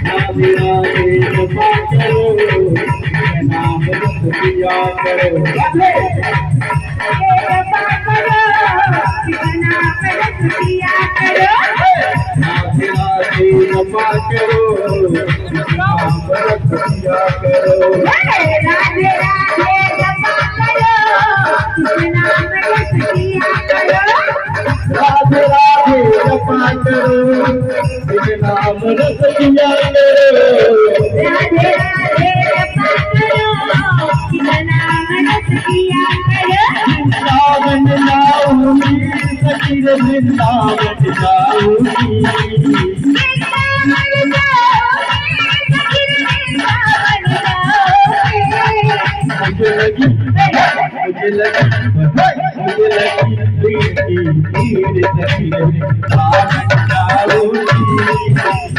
राधे राधे जपा करो नाम रस पिया करो राधे जपा करो नाम रस पिया करो राधे राधे जपा करो नाम रस पिया करो राधे राधे जपा करो नाम रस पिया करो राधे राधे जपा करो नाम रस पिया करो राधे राधे जपा करो नाम रस पिया करो वृंदावन जाऊंगी सखी रे वृंदावन जाऊंगी मुझे लगी मुझे लगी मुझे लगी धीरे सखी रे वृंदावन जाऊंगी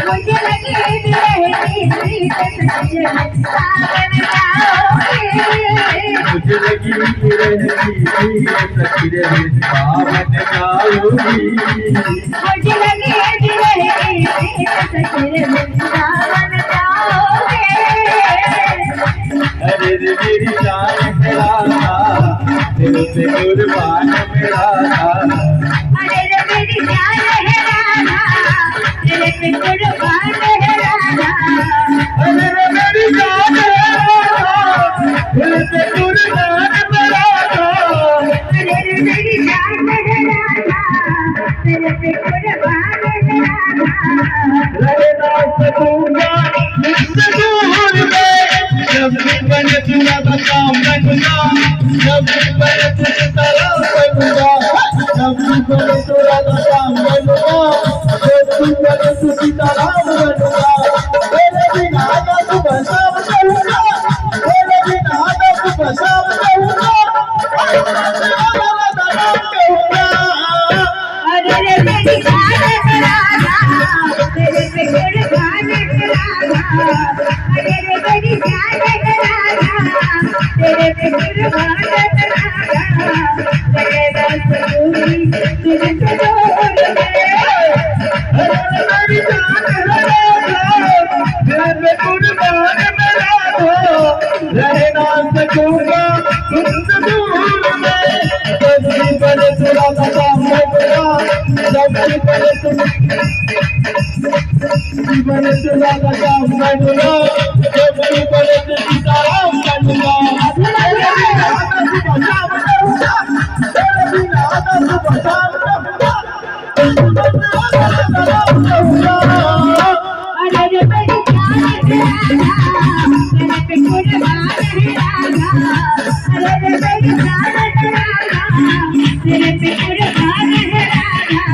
मुझे लगी मुझे लगी सखी रे वृंदावन जाऊंगी मुझे लगी सखी रे वृंदावन जाऊंगी अरे रे मेरी जान है राधा दिल से कुर्बान है राधा अरे रे मेरी जान है राधा दिल से कुर्बान है राधा अरे रे मेरी जान है राधा दिल से कुर्बान है राधा अरे रे मेरी जान है राधा दिल से कुर्बान है राधा रे दास दूंगा दूर में जब बन तुरा बताऊं बनूंगा जब बन तुरा बनूंगा जब बन तुरा बताऊं बनूंगा जब बन तुरा बनूंगा तेरे बिना ना तू बसा बनूंगा तेरे बिना ना तू बसा बनूंगा अरे रे मेरी जान है राधा तेरे पे कुर्बान है राधा अरे रे मेरी जान है राधा तेरे पे कुर्बान है राधा तेरे दास दूरी तुझे से दूर है अरे मेरी जान है राधा तेरे पे कुर्बान है राधा तेरे दास दूंगा तुझसे दूर में जब बन तुरा बताऊं बनूंगा जब बन तुरा बताऊं बनूंगा जब बन सीताराम बनूंगा तेरे बिना तू बचा बनूंगा तेरे बिना तू बचा बनूंगा अरे रे मेरी जान है राधा तेरे पे कुर्बान है राधा अरे रे मेरी जान है राधा तेरे पे कुर्बान है राधा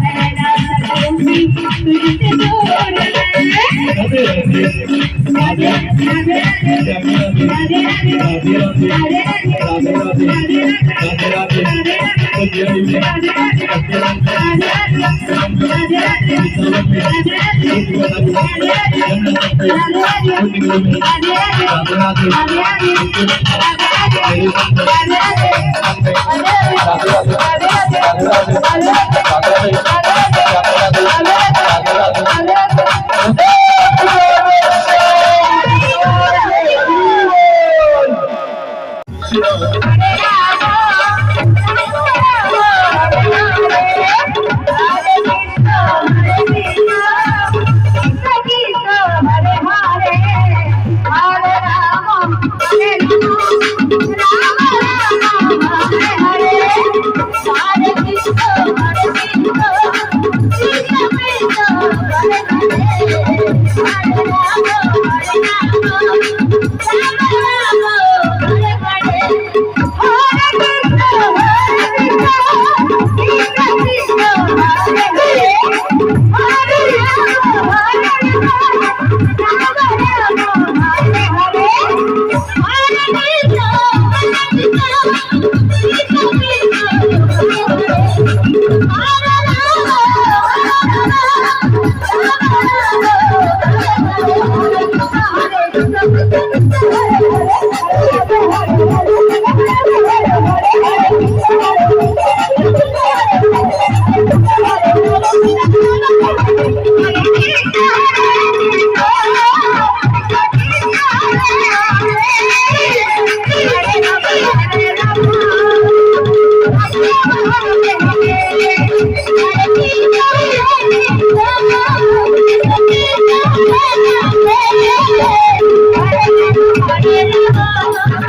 अरे दास दूंगी तुझसे दूर है राधे राधे राधे राधे राधे